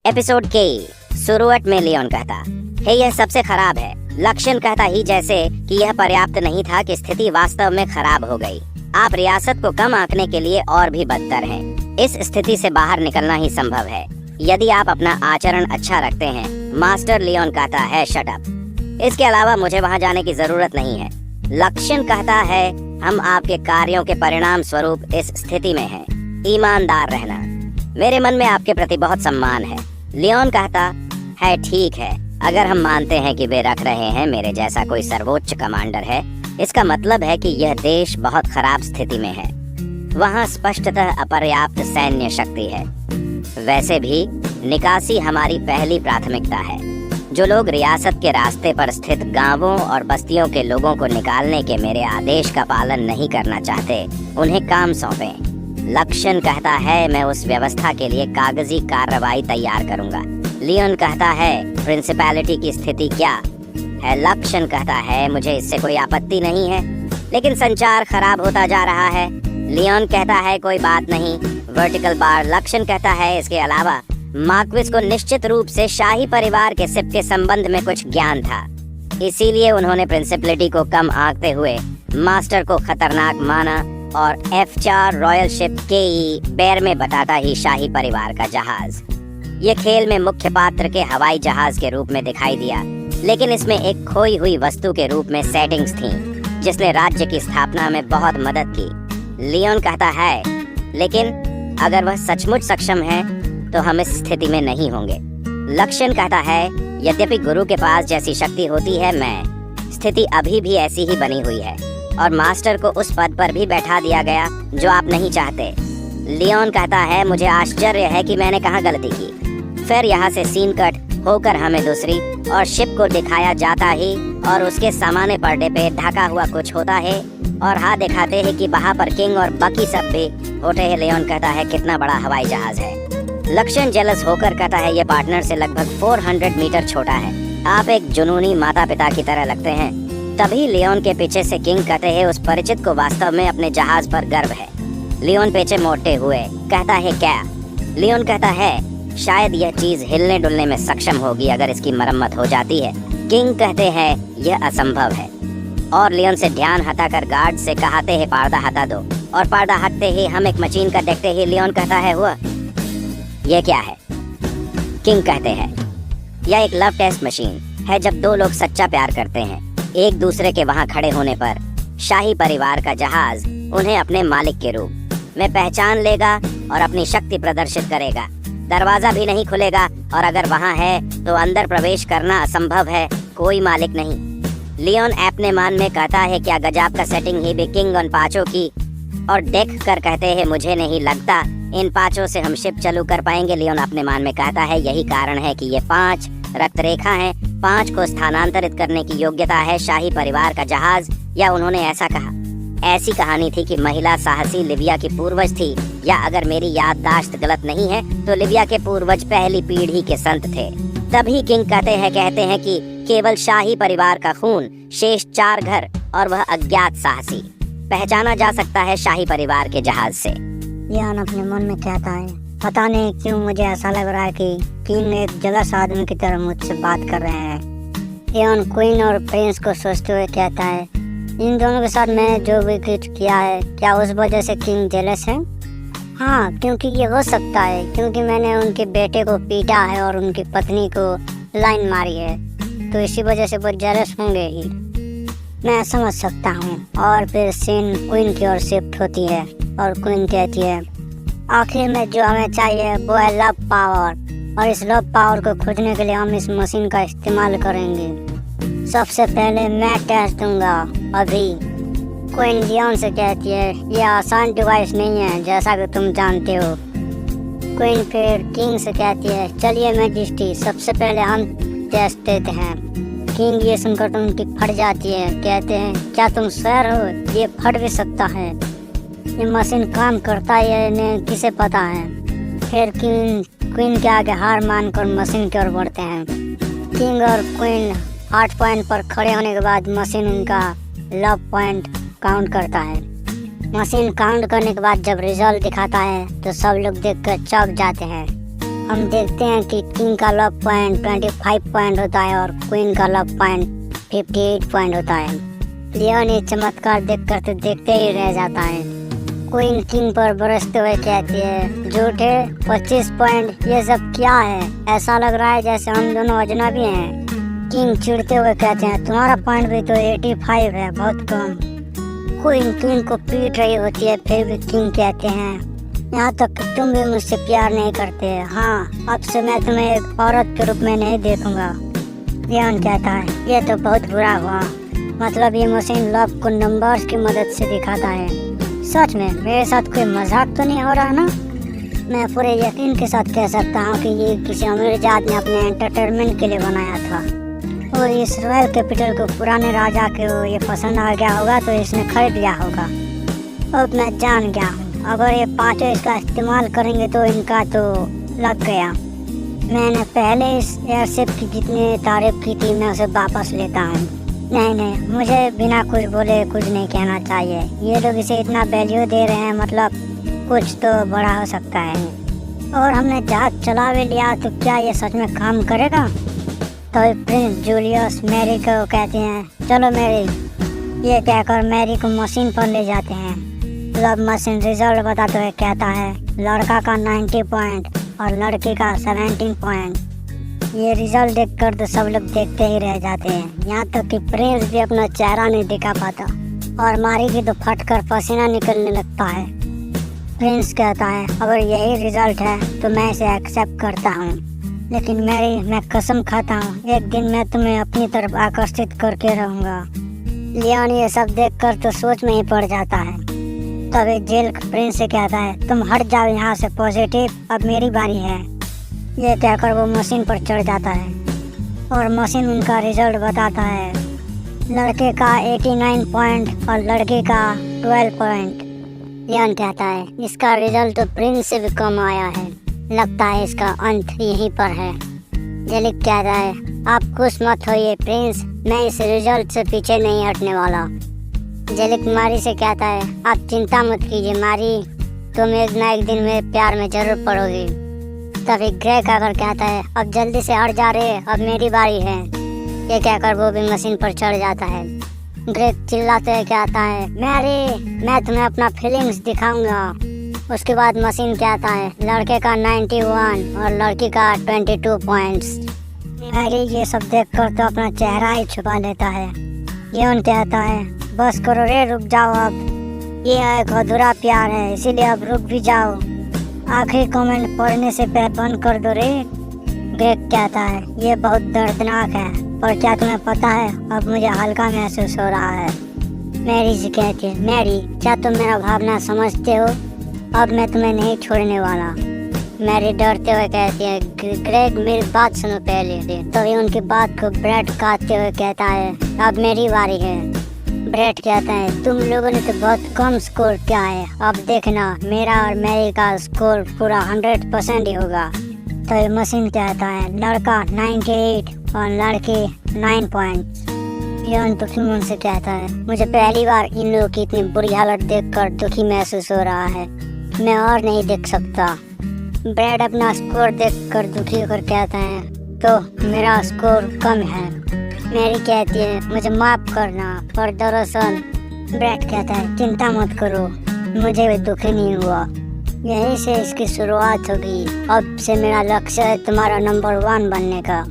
Episode के शुरुआत में लियोन कहता है यह सबसे खराब है। लक्षण कहता ही जैसे कि यह पर्याप्त नहीं था कि स्थिति वास्तव में खराब हो गई। आप रियासत को कम आंकने के लिए और भी बदतर हैं। इस स्थिति से बाहर निकलना ही संभव है यदि आप अपना आचरण अच्छा रखते हैं। मास्टर लियोन कहता है शट अप। इसके अलावा मुझे वहां जाने की जरूरत नहीं है। लक्षण कहता है हम आपके कार्यों के परिणाम स्वरूप इस स्थिति में हैं। ईमानदार रहना। मेरे मन में आपके प्रति बहुत सम्मान है। लियोन कहता है ठीक है, अगर हम मानते हैं कि वे रख रहे हैं मेरे जैसा कोई सर्वोच्च कमांडर है, इसका मतलब है कि यह देश बहुत खराब स्थिति में है। वहाँ स्पष्टतः अपर्याप्त सैन्य शक्ति है। वैसे भी निकासी हमारी पहली प्राथमिकता है। जो लोग रियासत के रास्ते पर स्थित गांवों और बस्तियों के लोगों को निकालने के मेरे आदेश का पालन नहीं करना चाहते, उन्हें काम सौंपें। लक्षण कहता है मैं उस व्यवस्था के लिए कागजी कार्रवाई तैयार करूंगा। लियोन कहता है प्रिंसिपैलिटी की स्थिति क्या है? लक्षण कहता है मुझे इससे कोई आपत्ति नहीं है, लेकिन संचार खराब होता जा रहा है। लियोन कहता है कोई बात नहीं, वर्टिकल बार। लक्षण कहता है इसके अलावा मार्क्विस को निश्चित रूप से शाही परिवार के सिप के संबंध में कुछ ज्ञान था, इसीलिए उन्होंने प्रिंसिपलिटी को कम आंकते हुए मास्टर को खतरनाक माना और F4 रॉयल शिप के बेर में बताता ही शाही परिवार का जहाज। ये खेल में मुख्य पात्र के हवाई जहाज के रूप में दिखाई दिया, लेकिन इसमें एक खोई हुई वस्तु के रूप में सेटिंग्स थीं, जिसने राज्य की स्थापना में बहुत मदद की। लियोन कहता है लेकिन अगर वह सचमुच सक्षम है तो हम इस स्थिति में नहीं होंगे। लक्षण कहता है यद्यपि गुरु के पास जैसी शक्ति होती है, मैं स्थिति अभी भी ऐसी ही बनी हुई है और मास्टर को उस पद पर भी बैठा दिया गया जो आप नहीं चाहते। लियोन कहता है मुझे आश्चर्य है कि मैंने कहाँ गलती की। फिर यहाँ से सीन कट होकर हमें दूसरी और शिप को दिखाया जाता ही और उसके सामान्य पर्दे पे ढका हुआ कुछ होता है और हाथ दिखाते हैं कि वहाँ पर किंग और बाकी सब भी होते हैं। लियोन कहता है कितना बड़ा हवाई जहाज है। लक्षण जेलस होकर कहता है ये पार्टनर से लगभग 400 मीटर छोटा है। आप एक जुनूनी माता पिता की तरह लगते हैं। तभी लियोन के पीछे से किंग कहते हैं उस परिचित को वास्तव में अपने जहाज पर गर्व है। लियोन पीछे मोड़ते हुए कहता है क्या? लियोन कहता है शायद यह चीज हिलने डुलने में सक्षम होगी अगर इसकी मरम्मत हो जाती है। किंग कहते हैं यह असंभव है और लियोन से ध्यान हटाकर गार्ड से कहते हैं पर्दा हटा दो, और पर्दा हटते ही हम एक मशीन का देखते ही लियोन कहता है हुआ यह क्या है? किंग कहते हैं यह एक लव टेस्ट मशीन है। जब दो लोग सच्चा प्यार करते हैं एक दूसरे के वहाँ खड़े होने पर, शाही परिवार का जहाज उन्हें अपने मालिक के रूप में पहचान लेगा और अपनी शक्ति प्रदर्शित करेगा। दरवाजा भी नहीं खुलेगा और अगर वहाँ है तो अंदर प्रवेश करना असंभव है, कोई मालिक नहीं। लियोन अपने मान में कहता है क्या गजब का सेटिंग ही भी किंग उन पांचों की, और देख कर कहते हैं मुझे नहीं लगता इन पांचों से हम शिप चालू कर पाएंगे। लियोन अपने मान में कहता है यही कारण है कि ये 5 रक्त रेखा है। 5 को स्थानांतरित करने की योग्यता है शाही परिवार का जहाज, या उन्होंने ऐसा कहा। ऐसी कहानी थी कि महिला साहसी लिविया की पूर्वज थी, या अगर मेरी याददाश्त गलत नहीं है तो लिविया के पूर्वज पहली पीढ़ी के संत थे। तभी किंग कहते हैं कि केवल शाही परिवार का खून, शेष 4 घर और वह अज्ञात साहसी पहचाना जा सकता है शाही परिवार के जहाज से। लियोन अपने मन में कहता है पता नहीं क्यों मुझे ऐसा लग रहा है कि किंग एक जलस आदमी की तरह मुझसे बात कर रहे हैं। लियोन क्वीन और प्रिंस को सोचते हुए कहता है इन दोनों के साथ मैंने जो भी कुछ किया है, क्या उस वजह से किंग जेलस है? हाँ, क्योंकि ये हो सकता है क्योंकि मैंने उनके बेटे को पीटा है और उनकी पत्नी को लाइन मारी है, तो इसी वजह से वो जेलस होंगे ही। मैं समझ सकता हूँ। और फिर सीन क्वीन की ओर शिफ्ट होती है और क्वीन कहती है आखिर में जो हमें चाहिए वो है लव पावर, और इस लव पावर को खोजने के लिए हम इस मशीन का इस्तेमाल करेंगे। सबसे पहले मैं टेस्ट दूंगा अभी। क्वीन लियोन से कहती है ये आसान डिवाइस नहीं है जैसा कि तुम जानते हो। क्वीन फिर किंग से कहती है चलिए मैजेस्टी, सबसे पहले हम टेस्ट देते हैं। किंग ये सुनकर तो उनकी फट जाती है। कहते हैं क्या तुम सर हो? ये फट भी सकता है। ये मशीन काम करता है इन्हें किसे पता है। फिर क्वीन के आगे हार मानकर मशीन की ओर बढ़ते हैं। किंग और क्वीन 8 पॉइंट पर खड़े होने के बाद मशीन उनका लव पॉइंट काउंट करता है। मशीन काउंट करने के बाद जब रिजल्ट दिखाता है तो सब लोग देखकर चौंक जाते हैं। हम देखते हैं कि किंग का लव पॉइंट 25 पॉइंट होता है और क्वीन का लव पॉइंट 58 पॉइंट होता है। लियोन ये चमत्कार देखकर तो देखते ही रह जाता है। क्वीन किंग पर बरसते हुए कहती है, झूठे 25 पॉइंट, ये सब क्या है? ऐसा लग रहा है जैसे हम दोनों अजनबी हैं। किंग चिढ़ते हुए कहते हैं, तुम्हारा पॉइंट भी तो 85 है, बहुत कम। क्वीन किंग को पीट रही होती है, फिर भी किंग कहते हैं, यहाँ तक कि तुम भी मुझसे प्यार नहीं करते। हाँ, अब से मैं तुम्हें एक औरत के रूप में नहीं देखूंगा। लियोन कहता है, ये तो बहुत बुरा हुआ। मतलब ये मशीन लव को नंबर्स की मदद से दिखाता है। सच में मेरे साथ कोई मजाक तो नहीं हो रहा ना? मैं पूरे यकीन के साथ कह सकता हूँ कि ये किसी अमीर जात ने अपने एंटरटेनमेंट के लिए बनाया था और इस रॉयल कैपिटल को पुराने राजा को ये पसंद आ गया होगा तो इसने खरीद लिया होगा। अब मैं जान गया हूँ, अगर ये पाँचों इसका इस्तेमाल करेंगे तो इनका तो लग गया। मैंने पहले इस एयरशिप की जितनी तारीफ की थी मैं उसे वापस लेता हूँ। नहीं, मुझे बिना कुछ बोले कुछ नहीं कहना चाहिए। ये लोग इसे इतना वैल्यू दे रहे हैं, मतलब कुछ तो बड़ा हो सकता है। और हमने जहाज चला भी लिया तो क्या ये सच में काम करेगा? तो प्रिंस जूलियस मैरी को कहते हैं, चलो मैरी। ये कहकर मैरी को मशीन पर ले जाते हैं। लव मशीन रिजल्ट बताते हुए कहता है, लड़का का 90 पॉइंट और लड़की का 17 पॉइंट। ये रिजल्ट देखकर तो सब लोग देखते ही रह जाते हैं, यहाँ तक कि प्रिंस भी अपना चेहरा नहीं दिखा पाता और मारी की तो फटकर पसीना निकलने लगता है। प्रिंस कहता है, अगर यही रिजल्ट है तो मैं इसे एक्सेप्ट करता हूँ, लेकिन मैं कसम खाता हूँ एक दिन मैं तुम्हें अपनी तरफ आकर्षित करके रहूँगा। लियोन ये सब देखकर तो सोच में ही पड़ जाता है। तभी जेल प्रिंस से कहता है, तुम हट जाओ यहाँ से पॉजिटिव, अब मेरी बारी है। ये कहकर वो मशीन पर चढ़ जाता है और मशीन उनका रिजल्ट बताता है। लड़के का 89 पॉइंट और लड़की का 12 पॉइंट। लियोन कहता है, इसका रिजल्ट तो प्रिंस से भी कम आया है, लगता है इसका अंत यहीं पर है। जेलिक कहता है, आप खुश मत होइए प्रिंस, मैं इस रिजल्ट से पीछे नहीं हटने वाला। जेलिक मारी से कहता है, आप चिंता मत कीजिए मारी, तुम एक ना एक दिन मेरे प्यार में जरूर पड़ोगी। तभी ग्रेग आकर कहता है, अब जल्दी से हट जा रहे, अब मेरी बारी है। ये कहकर वो भी मशीन पर चढ़ जाता है। ग्रेग चिल्लाते हुए कहता है, मैरी, मैं तुम्हें अपना फीलिंग्स दिखाऊंगा। उसके बाद मशीन कहता है, लड़के का 91 और लड़की का 22 पॉइंट्स। मैरी ये सब देखकर तो अपना चेहरा ही छुपा लेता है। लियोन कहता है, बस करो रे, रुक जाओ अब, ये एक अधूरा प्यार है, इसीलिए अब रुक भी जाओ। आखिरी कमेंट पढ़ने से पहले बंद कर दो रे। ग्रेग कहता है, ये बहुत दर्दनाक है, पर क्या तुम्हें पता है अब मुझे हल्का महसूस हो रहा है। मैरी से कहती है, मैरी क्या तुम मेरा भावना समझते हो? अब मैं तुम्हें नहीं छोड़ने वाला। मैरी डरते हुए कहती है, ग्रेग मेरी बात सुनो पहले। तभी उनकी बात को ब्रेड काटते हुए कहता है, अब मेरी बारी है। ब्रेड कहता है, तुम लोगों ने तो बहुत कम स्कोर किया है, अब देखना मेरा और मैरी का स्कोर पूरा 100% ही होगा। तो मशीन कहता है, लड़का 98 और लड़की 9 पॉइंट। लियोन दुखी मन से कहता है, मुझे पहली बार इन लोगों की इतनी बुरी हालत देखकर दुखी महसूस हो रहा है, मैं और नहीं देख सकता। ब्रेड अपना स्कोर देखकर दुखी होकर कहता है, तो मेरा स्कोर कम है। मैरी कहती है, मुझे माफ करना, पर दरअसल। ब्रेड कहता है, चिंता मत करो, मुझे भी दुखी नहीं हुआ, यहीं से इसकी शुरुआत होगी। अब से मेरा लक्ष्य है तुम्हारा नंबर 1 बनने का।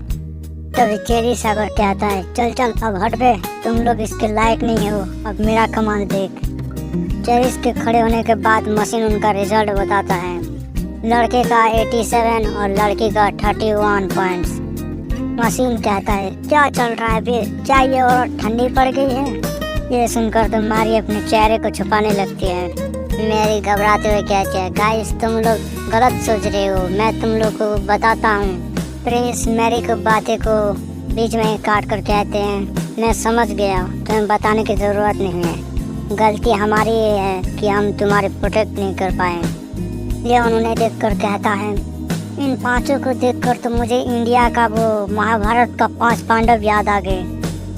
तभी चेरी सागर कहता है, चल अब हट बे, तुम लोग इसके लायक नहीं हो, अब मेरा कमाल देख। चेरिस के खड़े होने के बाद मशीन उनका रिजल्ट बताता है। लड़के का 87 और लड़की का 31 पॉइंट्स। मशीन कहता है, क्या चल रहा है बे, क्या ये और ठंडी पड़ गई है? ये सुनकर तो मारी अपने चेहरे को छुपाने लगती है। मैरी घबराते हुए कहती है, गाइस तुम लोग गलत सोच रहे हो, मैं तुम लोग को बताता हूँ। प्रिंस मैरी को बातें को बीच में ही काट कर कहते हैं, मैं समझ गया, तुम्हें बताने की ज़रूरत नहीं है, गलती हमारी ये है कि हम तुम्हारे प्रोटेक्ट नहीं कर पाए। ये उन्हें देखकर कहता है, इन पांचों को देखकर तो मुझे इंडिया का वो महाभारत का 5 पांडव याद आ गए।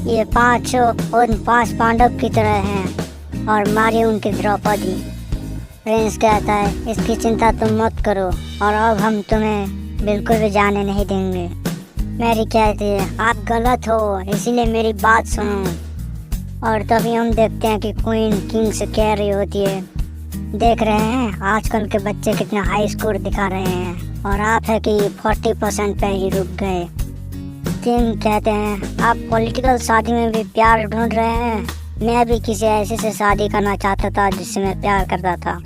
ये पांचों उन 5 पांडव की तरह हैं और मारी उनकी द्रौपदी। प्रिंस कहता है, इसकी चिंता तुम मत करो और अब हम तुम्हें बिल्कुल भी जाने नहीं देंगे। मैरी कहती है आप गलत हो, इसीलिए मेरी बात सुनो। और तभी हम देखते हैं कि क्वीन किंग से कह रही होती है, देख रहे हैं आजकल के बच्चे कितना हाई स्कोर दिखा रहे हैं और आप है कि 40% पे ही रुक गए। किंग कहते हैं आप पॉलिटिकल शादी में भी प्यार ढूंढ रहे हैं, मैं भी किसी ऐसे से शादी करना चाहता था जिससे मैं प्यार करता था।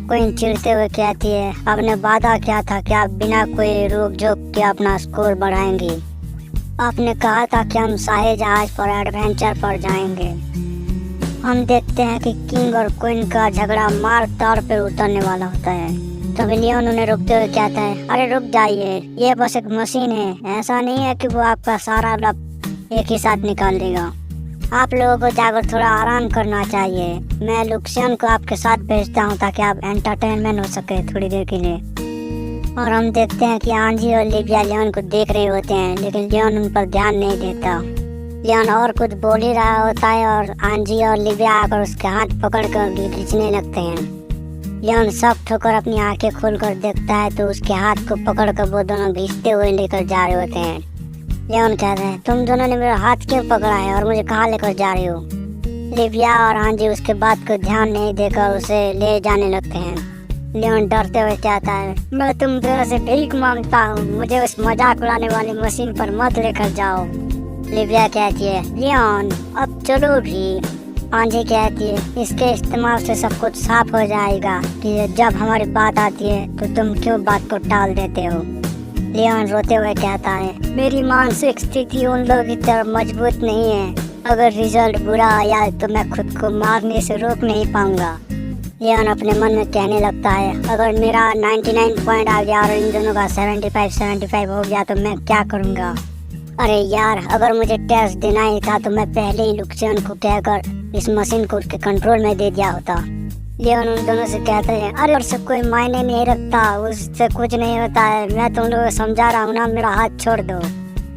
क्वीन चिढ़ते हुए कहती है आपने वादा किया था कि आप बिना कोई रोक जोक के अपना स्कोर बढ़ाएंगी। आपने कहा था कि हम शाही जहाज पर एडवेंचर पर जाएंगे। हम देखते हैं कि किंग और क्वीन का झगड़ा मार्ग तौर पर उतरने वाला होता है। तभी लियोन उन्हें रोकते हुए कहता है अरे रुक जाइए, ये बस एक मशीन है, ऐसा नहीं है कि वो आपका सारा लप एक ही साथ निकाल देगा। आप लोगों को जाकर थोड़ा आराम करना चाहिए। मैं लुक्सियन को आपके साथ भेजता हूँ ताकि आप एंटरटेनमेंट हो सके थोड़ी देर के लिए। और हम देखते हैं कि आंजी और लिबिया लियोन को देख रहे होते हैं, लेकिन लियोन उन पर ध्यान नहीं देता। लियोन और कुछ बोल ही रहा होता है और आंजी और लिबिया आकर उसके हाथ पकड़कर खींचने लगते हैं। लियोन सख्त होकर अपनी आंखें खोलकर देखता है तो उसके हाथ को पकड़कर वो दोनों घींचते हुए लेकर जा रहे होते हैं। लियोन कहते हैं तुम दोनों ने मेरा हाथ क्यों पकड़ा है और मुझे कहाँ लेकर जा रहे हो। लिबिया और आंजी उसके बात को ध्यान नहीं देकर उसे ले जाने लगते हैं। लियोन डरते हुए कहता है मैं तुम दोनों से भीख मांगता हूँ, मुझे उस मजाक उड़ाने वाली मशीन पर मत लेकर जाओ। लिबिया कहती है लियोन अब चलो भी। आंजी कहती है इसके इस्तेमाल से सब कुछ साफ हो जाएगा कि जब हमारी बात आती है तो तुम क्यों बात को टाल देते हो। लियोन रोते हुए कहता है मेरी मानसिक स्थिति उन लोगों की तरह मजबूत नहीं है, अगर रिजल्ट बुरा आया तो मैं खुद को मारने से रोक नहीं पाऊंगा। लियोन अपने मन में कहने लगता है अगर मेरा 99 पॉइंट आ गया और इन दोनों का 75 हो गया तो मैं क्या करूंगा। अरे यार अगर मुझे टेस्ट देना ही था तो मैं पहले ही लुक्सियन को कहकर इस मशीन को उसके कंट्रोल में दे दिया होता। लियोन उन दोनों से कहते हैं अरे और सब कोई मायने नहीं रखता, उससे कुछ नहीं होता है, मैं तुम लोगों को समझा रहा हूँ ना, मेरा हाथ छोड़ दो।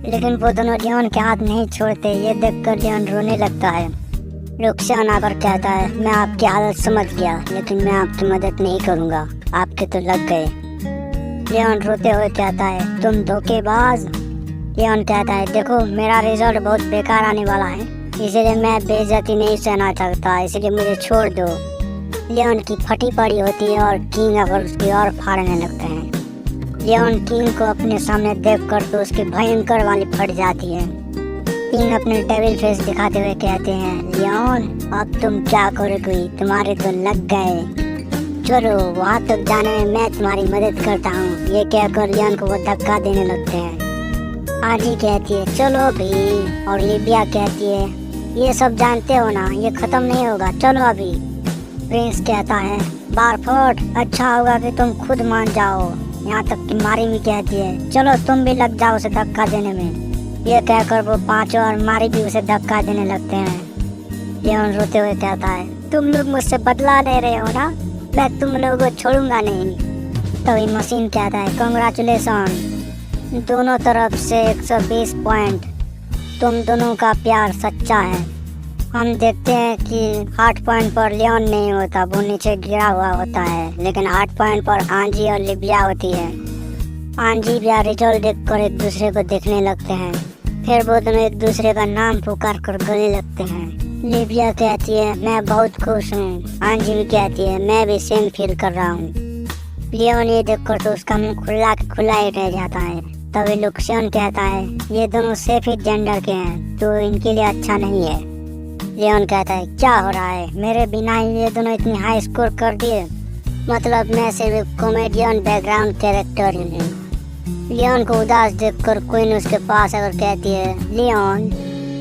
लेकिन वो दोनों लियोन के हाथ नहीं छोड़ते। ये देखकर लियोन रोने लगता है। लुक्सियन आकर कहता है मैं आपकी हालत समझ गया लेकिन मैं आपकी मदद नहीं करूँगा, आपके तो लग गए। लियोन रोते हुए कहता है तुम धोखेबाज। लियोन कहता है देखो मेरा रिजल्ट बहुत बेकार आने वाला है, इसीलिए मैं बेइज्जती नहीं सहना चाहता, इसलिए मुझे छोड़ दो। लियोन की फटी पड़ी होती है और किंग आकर उसकी और फाड़ने लगते हैं। लियोन किंग को अपने सामने देखकर तो उसकी भयंकर वाली फट जाती है। किंग अपने डेविल फेस दिखाते हुए कहते हैं लियोन अब तुम क्या करोगी, तुम्हारे तो लग गए, चलो वहाँ तक जाने में मैं तुम्हारी मदद करता हूँ। ये कहकर लियोन को वो धक्का देने लगते हैं। आजी कहती है चलो भी, और लिबिया कहती है ये सब जानते हो ना, ये खत्म नहीं होगा, चलो अभी। प्रिंस कहता है बारफोर्ड अच्छा होगा कि तुम खुद मान जाओ। यहाँ तक कि मारी भी कहती है चलो तुम भी लग जाओ उसे धक्का देने में। ये कहकर वो पांचों और मारी भी उसे धक्का देने लगते हैं। लियोन रोते हुए कहता है तुम लोग मुझसे बदला ले रहे हो ना, मैं तुम लोगों को छोड़ूंगा नहीं। तभी मशीन कहता है कांग्रेचुलेसन, दोनों तरफ से 120 पॉइंट, तुम दोनों का प्यार सच्चा है। हम देखते हैं कि 8 पॉइंट पर लियोन नहीं होता, वो नीचे गिरा हुआ होता है, लेकिन 8 पॉइंट पर आंजी और लिबिया होती है। आंजी लिबिया रिजल्ट देखकर एक दूसरे को देखने लगते हैं, फिर वो दोनों एक दूसरे का नाम पुकार कर गले लगते हैं। लिबिया कहती है मैं बहुत खुश हूँ। आंजी भी कहती है मैं भी सेम फील कर रहा हूँ। लियोन ये देखकर तो उसका मुंह खुला ही रह जाता है। तभी लुक्सियन कहता है ये दोनों सेफ ही जेंडर के हैं तो इनके लिए अच्छा नहीं है। लियोन कहता है क्या हो रहा है, मेरे बिना ही ये दोनों इतनी हाई स्कोर कर दिए, मतलब मैं सिर्फ एक कॉमेडियन बैकग्राउंड कैरेक्टर ही हूँ। लियोन को उदास देखकर क्वीन उसके पास आकर कहती है लियोन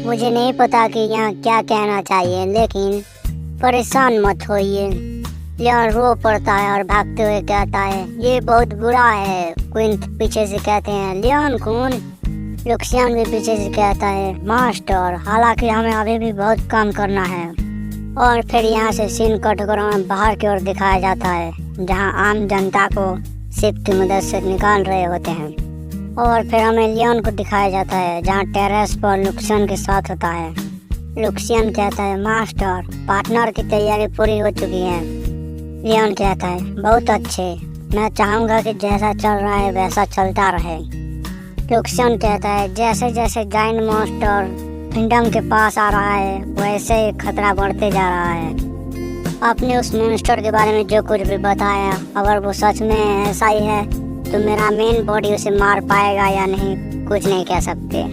मुझे नहीं पता कि यहाँ क्या कहना चाहिए, लेकिन परेशान मत होइए। लियोन रो पड़ता है और भागते हुए कहता है ये बहुत बुरा है। क्वीन पीछे से कहते हैं लियोन कौन। लुक्सियन भी पीछे से कहता है मास्टर, हालांकि हमें अभी भी बहुत काम करना है। और फिर यहाँ से सीन कट कर हमें बाहर की ओर दिखाया जाता है जहाँ आम जनता को शिप की मदद से निकाल रहे होते हैं। और फिर हमें लियोन को दिखाया जाता है जहाँ टेरेस पर लुक्सियन के साथ होता है। लुक्सियन कहता है मास्टर पार्टनर की तैयारी पूरी हो चुकी है। लियोन कहता है बहुत अच्छे, मैं चाहूँगा कि जैसा चल रहा है वैसा चलता रहे। लुक्सियन कहता है जैसे जैसे जाइंट मॉन्स्टर किंगडम के पास आ रहा है वैसे ही खतरा बढ़ते जा रहा है। आपने उस मॉन्स्टर के बारे में जो कुछ भी बताया, अगर वो सच में ऐसा ही है तो मेरा मेन बॉडी उसे मार पाएगा या नहीं कुछ नहीं कह सकते।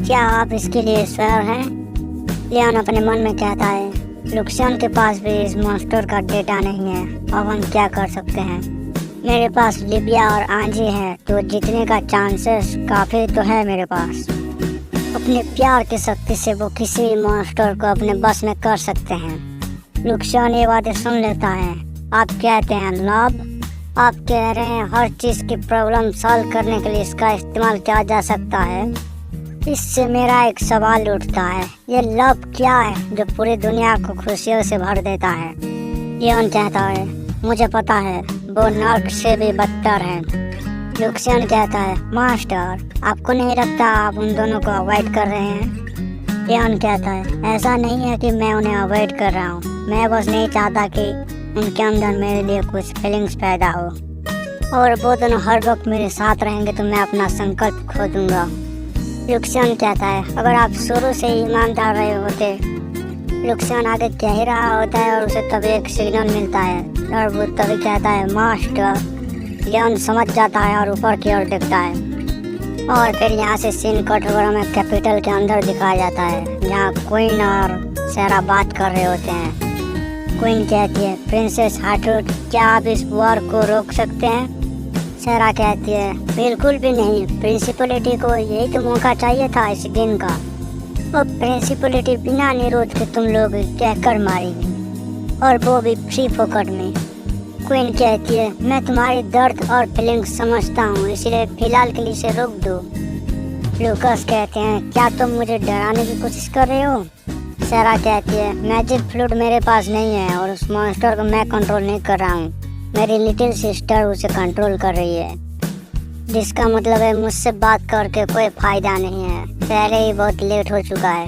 क्या आप इसके लिए श्योर हैं? लियोन अपने मन में कहता है लुक्सियन के पास भी इस मॉन्स्टर का डेटा नहीं है, अब हम क्या कर सकते हैं? मेरे पास लिबिया और आंजी है तो जीतने का चांसेस काफ़ी तो है मेरे पास। अपने प्यार की शक्ति से वो किसी भी मॉन्स्टर को अपने बस में कर सकते हैं। लुक्सियन ये बातें सुन लेता है। आप कहते हैं लव? आप कह रहे हैं हर चीज़ की प्रॉब्लम सॉल्व करने के लिए इसका इस्तेमाल किया जा सकता है? इससे मेरा एक सवाल उठता है, ये लव क्या है जो पूरी दुनिया को खुशियों से भर देता है? लियोन कहता है मुझे पता है, वो नर्क से भी बदतर है। लुक्सियन कहता है मास्टर आपको नहीं लगता आप उन दोनों को अवॉइड कर रहे हैं? लियोन कहता है ऐसा नहीं है कि मैं उन्हें अवॉइड कर रहा हूँ, मैं बस नहीं चाहता कि उनके अंदर मेरे लिए कुछ फीलिंग्स पैदा हो, और वो दोनों हर वक्त मेरे साथ रहेंगे तो मैं अपना संकल्प खो दूंगा। लुक्सियन कहता है अगर आप शुरू से ही ईमानदार रहे होते। लुक्सियन आगे कह ही रहा होता है और उसे तभी एक सिग्नल मिलता है और वो तभी कहता है मास्टर। लियोन समझ जाता है और ऊपर की ओर देखता है और फिर यहाँ से सीन कट होकर हमें कैपिटल के अंदर दिखाया जाता है जहाँ क्वीन और सेरा बात कर रहे होते हैं। क्वीन कहती है प्रिंसेस हार्टरूट क्या आप इस वॉर को रोक सकते हैं? सेरा कहती है बिल्कुल भी नहीं, प्रिंसिपलिटी को यही तो मौका चाहिए था इस दिन का, और प्रिंसिपलिटी बिना निरोध के तुम लोग कहकर मारेगी और वो भी फ्री फोकट में। क्वीन कहती है मैं तुम्हारी दर्द और फीलिंग्स समझता हूँ इसलिए फिलहाल के लिए इसे रोक दो। लूकस कहते हैं क्या तुम मुझे डराने की कोशिश कर रहे हो? सेरा कहती है मैजिक फ्लूइड मेरे पास नहीं है और उस मॉन्स्टर को मैं कंट्रोल नहीं कर रहा हूँ, मेरी लिटिल सिस्टर उसे कंट्रोल कर रही है, जिसका मतलब है मुझसे बात करके कोई फायदा नहीं है, पहले ही बहुत लेट हो चुका है।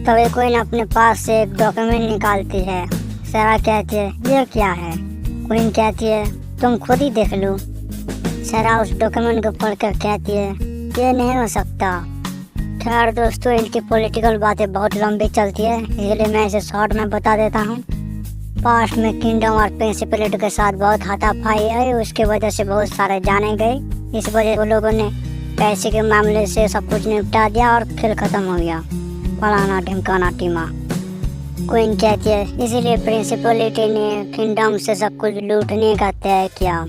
तभी क्वीन अपने पास से एक डॉक्यूमेंट निकालती है। सेरा कहती है ये क्या है? क्वीन कहती है तुम खुद ही देख लो। सेरा उस डॉक्यूमेंट को पढ़कर कहती है ये नहीं हो सकता। खैर दोस्तों इनकी पॉलिटिकल बातें बहुत लंबी चलती है इसलिए मैं इसे शॉर्ट में बता देता हूँ। पास्ट में किंगडम और प्रिंसिपलिटी के साथ बहुत हाथापाई आई, उसके वजह से बहुत सारे जाने गए। इस वजह वो लोगों ने पैसे के मामले से सब कुछ निपटा दिया और खेल खत्म हो गया, फलाना ढिमकाना टीमा। क्वीन कहती है इसीलिए प्रिंसिपलिटी ने किंगडम से सब कुछ लूटने का तय किया।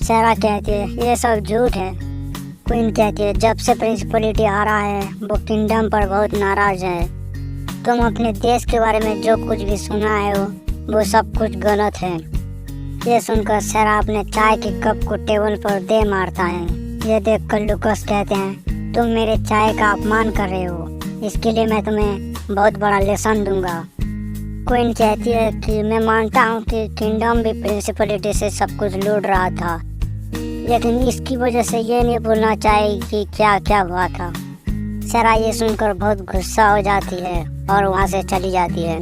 सेरा कहती है ये सब झूठ है। क्वीन कहती है जब से प्रिंसिपलिटी आ रहा है वो किंगडम पर बहुत नाराज है, तुम अपने देश के बारे में जो कुछ भी सुना है वो सब कुछ गलत है। ये सुनकर सेरा अपने चाय के कप को टेबल पर दे मारता है। ये देखकर लूकस कहते हैं तुम मेरे चाय का अपमान कर रहे हो, इसके लिए मैं तुम्हें बहुत बड़ा लेसन दूंगा। क्वीन कहती है कि मैं मानता हूँ कि किंगडम भी प्रिंसिपलिटी से सब कुछ लूट रहा था, लेकिन इसकी वजह से ये नहीं भूलना चाहिए कि क्या क्या हुआ था। सेरा ये सुनकर बहुत गुस्सा हो जाती है और वहाँ से चली जाती है।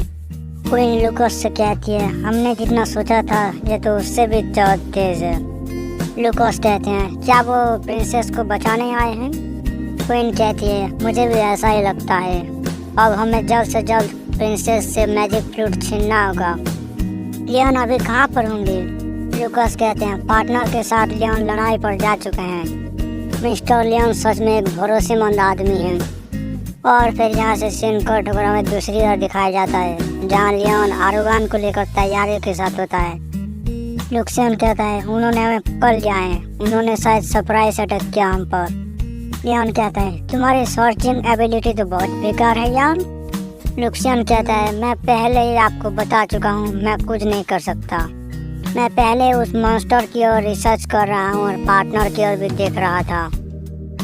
क्वीन लूकस से कहती है हमने जितना सोचा था ये तो उससे भी बहुत तेज है। लूकस कहते हैं क्या वो प्रिंसेस को बचाने आए हैं? क्वीन कहती है मुझे भी ऐसा ही लगता है, अब हमें जल्द से जल्द प्रिंसेस से मैजिक फ्लूइड छीनना होगा। लियोन अभी कहाँ पर होंगे? लूकस कहते हैं पार्टनर के साथ लियोन लड़ाई पर जा चुके हैं। मिस्टर लियोन सच में एक भरोसेमंद आदमी है। और फिर यहाँ से सीन कट होकर हमें दूसरी ओर दिखाया जाता है जहाँ लियोन आरोगान को लेकर तैयारी के साथ होता है। लुक्सियन कहता है उन्होंने हमें पकड़ लिया है, उन्होंने शायद सरप्राइज अटैक किया हम पर। लियोन कहता है तुम्हारी सर्चिंग एबिलिटी तो बहुत बेकार है यार। लुक्सियन कहता है मैं पहले ही आपको बता चुका हूँ मैं कुछ नहीं कर सकता, मैं पहले उस मॉन्स्टर की ओर रिसर्च कर रहा हूँ और पार्टनर की ओर भी देख रहा था।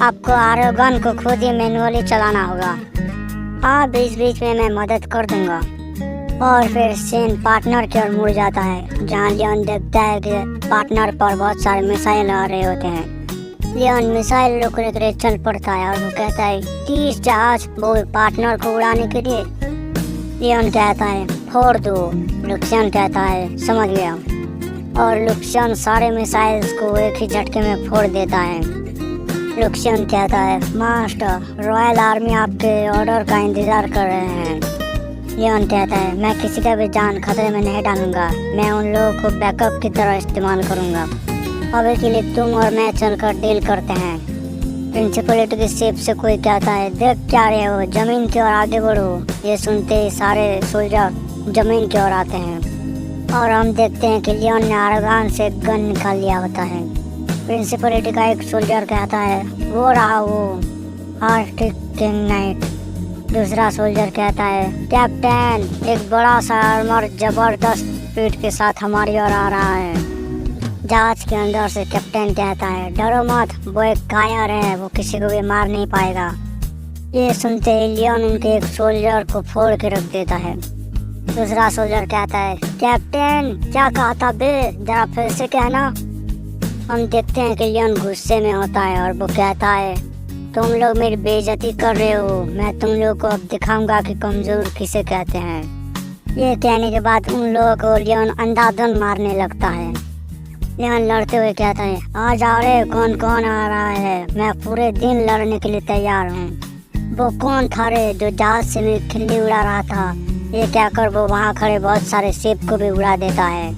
आपको आरोगन को खुद ही मैनुअली चलाना होगा, हाँ बीच बीच में मैं मदद कर दूंगा। और फिर सीन पार्टनर की ओर मुड़ जाता है जहाँ लियोन देखता है कि पार्टनर पर बहुत सारे मिसाइल आ रहे होते हैं। लियोन मिसाइल रोकने के लिए चल पड़ता है और वो कहता है 30 जहाज वो पार्टनर को उड़ाने के लिए। लियोन कहता है फोड़ दो। लुक्सियन कहता है समझ गया। और लुक्सियन सारे मिसाइल्स को एक ही झटके में फोड़ देता है। लुक्सियन कहता है, मास्टर, रॉयल आर्मी आपके ऑर्डर का इंतजार कर रहे हैं। लियोन कहता है, मैं किसी का भी जान खतरे में नहीं डालूंगा, मैं उन लोगों को बैकअप की तरह इस्तेमाल करूंगा। अभी के लिए तुम और मैं चलकर डील करते हैं। प्रिंसिपलिटी की शिप से कोई कहता है, देख क्या रहे हो, जमीन की ओर आगे बढ़ो। ये सुनते ही सारे सोल्जर जमीन की ओर आते हैं और हम देखते हैं कि लियोन ने आर्गन से गन निकाल लिया होता है। प्रिंसिपलिटी का एक सोल्जर कहता है, वो रहा वो आर्टिक किंग नाइट। दूसरा सोल्जर कहता है, कैप्टन, एक बड़ा सा आर्मर जबरदस्त स्पीड के साथ हमारी ओर आ रहा है। जहाज के अंदर से कैप्टन कहता है, डरो मत, वो एक कायर है, वो किसी को भी मार नहीं पाएगा। ये सुनते ही लियोन उनके एक सोल्जर को फोड़ के रख देता है। दूसरा सोल्जर कहता है, कैप्टन, क्या कहा था बे, जरा फिर से कहना। हम देखते हैं कि लियोन गुस्से में होता है और वो कहता है, तुम लोग मेरी बेइज्जती कर रहे हो, मैं तुम लोग को अब दिखाऊंगा कि कमजोर किसे कहते हैं। ये कहने के बाद उन लोगों को लियोन अंधाधुंध मारने लगता है। लियोन लड़ते हुए कहता है, आ जाओ रे, कौन कौन आ रहा है, मैं पूरे दिन लड़ने के लिए तैयार हूँ। वो कौन था रे जो जहाज से मेरी खिल्ली उड़ा रहा था? ये कहकर वो वहाँ खड़े बहुत सारे शिप को भी उड़ा देता है।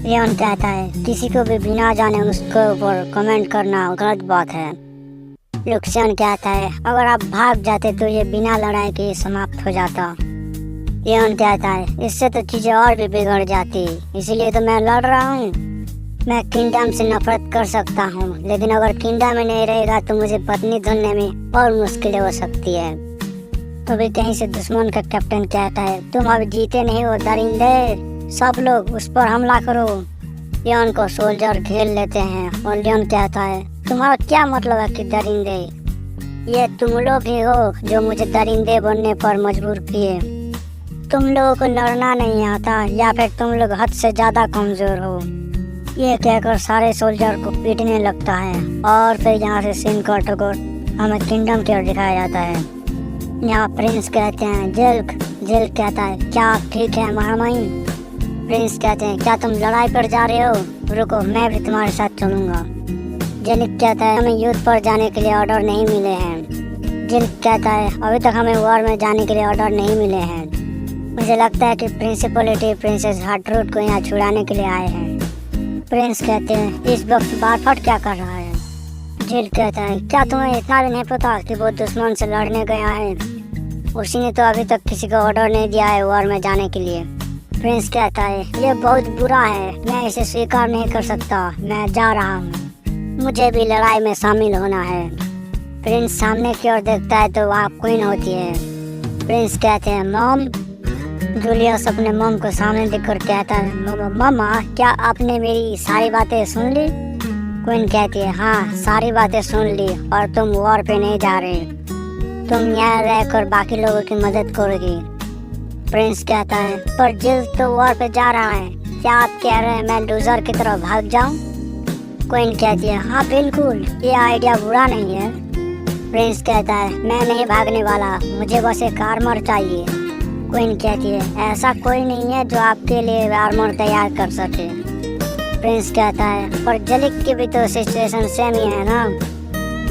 लियोन कहता है, किसी को भी बिना जाने उसके ऊपर कमेंट करना गलत बात है। लुक्सियन कहता है, अगर आप भाग जाते तो ये बिना लड़ाई के समाप्त हो जाता। लियोन कहता है, इससे तो चीजें और भी बिगड़ जाती, इसीलिए तो मैं लड़ रहा हूँ। मैं किंगडम से नफरत कर सकता हूँ, लेकिन अगर किंगडम में नहीं रहेगा तो मुझे पत्नी ढूंढने में और मुश्किलें हो सकती है। तो भी कहीं से दुश्मन का कैप्टन कहता है, तुम अभी जीते नहीं हो दरिंदे, सब लोग उस पर हमला करो। लियोन को सोल्जर घेर लेते हैं और लियोन कहता है, तुम्हारा क्या मतलब है कि दरिंदे? ये तुम लोग ही हो जो मुझे दरिंदे बनने पर मजबूर किए। तुम लोगों को लड़ना नहीं आता या फिर तुम लोग हद से ज्यादा कमजोर हो। ये कहकर सारे सोल्जर को पीटने लगता है और फिर यहाँ से सीन कट होकर हमें किंगडम की ओर दिखाया जाता है। यहाँ प्रिंस कहते हैं, जिल्क। जिल्क कहता है, क्या आप ठीक है महामहिम? प्रिंस कहते हैं, क्या तुम लड़ाई पर जा रहे हो? रुको, मैं भी तुम्हारे साथ चलूंगा। जिल्क कहता है, हमें युद्ध पर जाने के लिए ऑर्डर नहीं मिले हैं। जिल्क कहता है, अभी तक हमें वॉर में जाने के लिए ऑर्डर नहीं मिले हैं। मुझे लगता है कि प्रिंसिपलिटी प्रिंसेस हार्टरूट को यहाँ छुड़ाने के लिए आए हैं। प्रिंस कहते हैं, इस वक्त बारफट क्या कर रहा है? जिल कहता है, क्या तुम्हें इतना भी नहीं पता कि वो दुश्मन से लड़ने गया है? उसी ने तो अभी तक किसी को ऑर्डर नहीं दिया है वॉर में जाने के लिए। प्रिंस कहता है, ये बहुत बुरा है, मैं इसे स्वीकार नहीं कर सकता, मैं जा रहा हूँ, मुझे भी लड़ाई में शामिल होना है। प्रिंस सामने की ओर देखता है तो वहाँ क्वीन होती है। प्रिंस कहते हैं, मॉम। जूलियस अपने मॉम को सामने देखकर कहता है, मामा, क्या आपने मेरी सारी बातें सुन ली? क्वीन कहती है, हाँ, सारी बातें सुन ली, और तुम वॉर पे नहीं जा रहे, तुम यहाँ रहकर बाकी लोगों की मदद करोगी। प्रिंस कहता है, पर जिल तो वॉर पे जा रहा है, क्या आप कह रहे हैं मैं लूजर की तरह भाग जाऊं? क्वीन कहती है, हाँ बिल्कुल, ये आइडिया बुरा नहीं है। प्रिंस कहता है, मैं नहीं भागने वाला, मुझे बस एक आर्मर चाहिए। क्वीन कहती है, ऐसा कोई नहीं है जो आपके लिए आर्मर तैयार कर सके। प्रिंस कहता है, पर जलिक की भी तो सिचुएशन सेम ही है ना?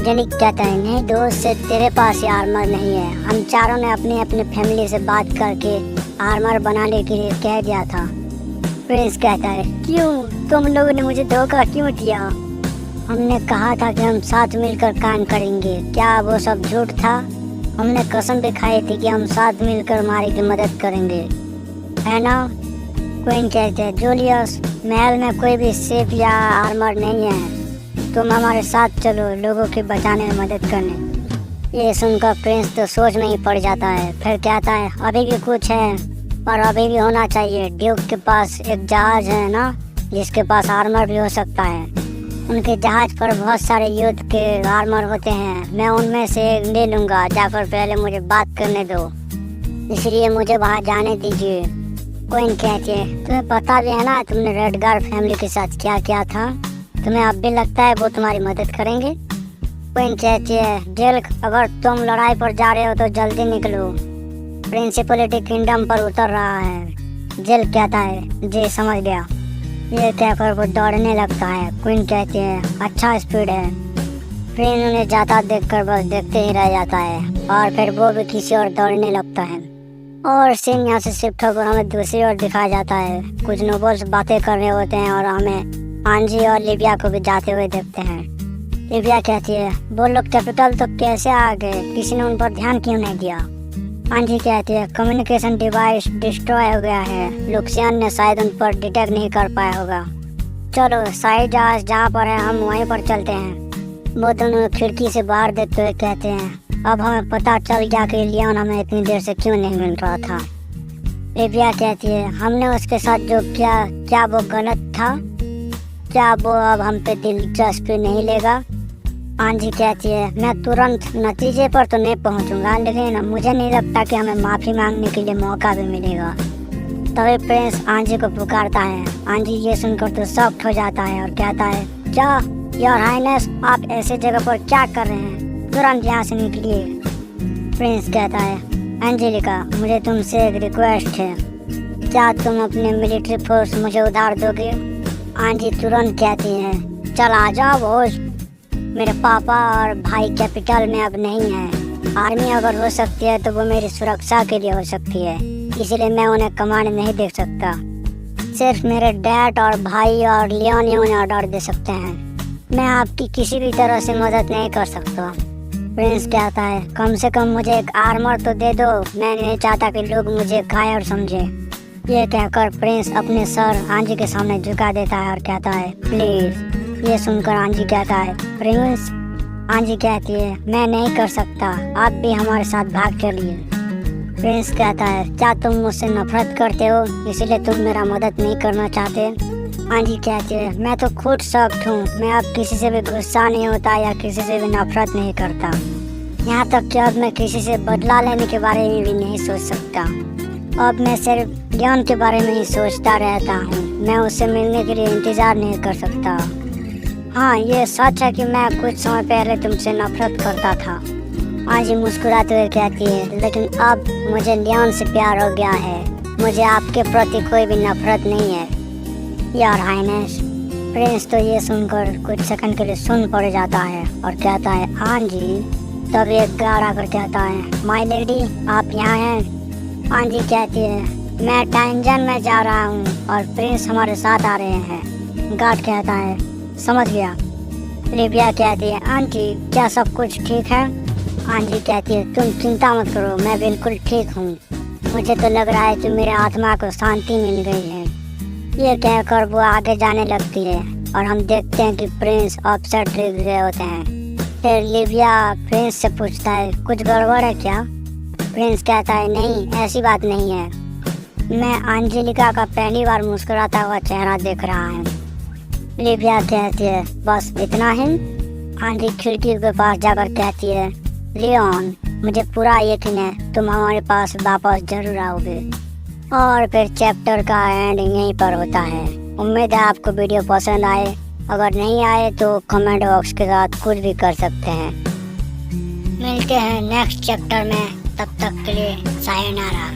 जलिक कहता है, नहीं दोस्त, से तेरे पास ये आर्मर नहीं है, हम चारों ने अपनी अपनी फैमिली से बात करके आर्मर बनाने के लिए कह दिया था। प्रिंस कहता है, क्यों? तुम लोगों ने मुझे धोखा क्यों दिया? हमने कहा था कि हम साथ मिलकर काम करेंगे, क्या वो सब झूठ था? हमने कसम भी खाई थी कि हम साथ मिलकर मारी की मदद करेंगे, है ना? क्वीन कहते हैं, जूलियस, महल में कोई भी शिप या आर्मर नहीं है, तुम हमारे साथ चलो लोगों की बचाने में मदद करने। ये सुनकर प्रिंस तो सोच में ही पड़ जाता है, फिर कहता है, अभी भी कुछ है और अभी भी होना चाहिए। ड्यूक के पास एक जहाज है ना, जिसके पास आर्मर भी हो सकता है। उनके जहाज पर बहुत सारे युद्ध के आर्मर होते हैं, मैं उनमें से एक ले लूँगा, जाकर पहले मुझे बात करने दो, इसलिए मुझे वहाँ जाने दीजिए। क्वीन कहती है, तुम्हें पता भी है ना तुमने रेडगार्ड फैमिली के साथ क्या किया था? तुम्हें अब भी लगता है वो तुम्हारी मदद करेंगे? क्वीन कहती है, जिल्क, अगर तुम लड़ाई पर जा रहे हो तो जल्दी निकलो, प्रिंसिपलिटी किंगडम पर उतर रहा है। जिल्क कहता है, जी समझ गया। ये कहकर वो दौड़ने लगता है। क्वीन कहती है अच्छा स्पीड है। प्रिंस उन्हें जाता देखकर बस देखते ही रह जाता है और फिर वो भी किसी और दौड़ने लगता है। और सीन यहाँ से शिफ्ट होकर हमें दूसरी ओर दिखाया जाता है। कुछ नोबल्स बातें कर रहे होते हैं और हमें आंजी और लिबिया को भी जाते हुए देखते हैं। लिबिया कहती है वो लोग कैपिटल तो कैसे आ गए, किसी ने उन पर ध्यान क्यों नहीं दिया। आंजी कहती है कम्युनिकेशन डिवाइस डिस्ट्रॉय हो गया है, लुक्सियन ने शायद उन पर डिटेक्ट नहीं कर पाया होगा। चलो शाही जहाज जहाँ पर है हम वहीं पर चलते हैं। वो दोनों खिड़की से बाहर देखते हुए कहते हैं अब हमें पता चल गया कि लियोन हमें इतनी देर से क्यों नहीं मिल रहा था। लिबिया कहती है हमने उसके साथ जो किया क्या वो गलत था, क्या वो अब हम पे दिलचस्पी नहीं लेगा। आंजी कहती है मैं तुरंत नतीजे पर तो नहीं पहुंचूंगा, लेकिन मुझे नहीं लगता कि हमें माफ़ी मांगने के लिए मौका भी मिलेगा। तभी प्रिंस आंजी को पुकारता है। आंजी ये सुनकर तो शॉक्ड हो जाता है और कहता है क्या योर हाइनेस, आप ऐसे जगह पर क्या कर रहे हैं, तुरंत यहाँ से निकलिए। प्रिंस कहता है एंजेलिका मुझे तुमसे एक रिक्वेस्ट है, क्या तुम अपने मिलिट्री फोर्स मुझे उधार दोगे। आंजी तुरंत कहती है चल आ जाओ बोझ, मेरे पापा और भाई कैपिटल में अब नहीं है। आर्मी अगर हो सकती है तो वो मेरी सुरक्षा के लिए हो सकती है, इसलिए मैं उन्हें कमांड नहीं दे सकता। सिर्फ मेरे डैड और भाई और लियोन ही उन्हें ऑर्डर दे सकते हैं। मैं आपकी किसी भी तरह से मदद नहीं कर सकता। प्रिंस कहता है कम से कम मुझे एक आर्मर तो दे दो, मैं नहीं चाहता कि लोग मुझे घायल समझे। ये कहकर प्रिंस अपने सर आंजी के सामने झुका देता है और कहता है प्लीज। ये सुनकर आंजी कहता है प्रिंस। आंजी कहती है मैं नहीं कर सकता, आप भी हमारे साथ भाग चलिए। प्रिंस कहता है क्या तुम मुझसे नफरत करते हो इसलिए तुम मेरा मदद नहीं करना चाहते। आंजी कहती है मैं तो खुद सख्त हूँ, मैं अब किसी से भी गुस्सा नहीं होता या किसी से भी नफरत नहीं करता। यहाँ तक कि अब मैं किसी से बदला लेने के बारे में भी नहीं सोच सकता। अब मैं सिर्फ लियोन के बारे में ही सोचता रहता हूँ, मैं उससे मिलने के लिए इंतज़ार नहीं कर सकता। हाँ ये सच है कि मैं कुछ समय पहले तुमसे नफरत करता था। आंजी मुस्कुराते हुए कहती है लेकिन अब मुझे लियोन से प्यार हो गया है, मुझे आपके प्रति कोई भी नफरत नहीं है योर हाइनेस। प्रिंस तो ये सुनकर कुछ सेकंड के लिए सुन पड़ जाता है और कहता है आंजी। तब एक गार्ड आकर कहता है माय लेडी आप यहाँ हैं। आंजी कहती है मैं टाइंजन में जा रहा हूँ और प्रिंस हमारे साथ आ रहे हैं। गार्ड कहता है समझ गया। लिबिया कहती है आंटी क्या सब कुछ ठीक है। आंजी कहती है तुम चिंता मत करो, मैं बिल्कुल ठीक हूँ, मुझे तो लग रहा है कि मेरे आत्मा को शांति मिल गई है। ये कहकर वो आगे जाने लगती है और हम देखते हैं कि प्रिंस अपसेट गए होते हैं। फिर लिबिया प्रिंस से पूछता है कुछ गड़बड़ है क्या। प्रिंस कहता है नहीं ऐसी बात नहीं है, मैं एंजेलिका का पहली बार मुस्कुराता हुआ चेहरा देख रहा हूँ। लिबिया कहती है बस इतना ही। आंटी खिड़की के पास जाकर कहती है लियोन मुझे पूरा यकीन है तुम हमारे पास वापस जरूर आओगे। और फिर चैप्टर का एंड यहीं पर होता है। उम्मीद है आपको वीडियो पसंद आए, अगर नहीं आए तो कमेंट बॉक्स के साथ कुछ भी कर सकते हैं। मिलते हैं नेक्स्ट चैप्टर में, तब तक के लिए सायोनारा।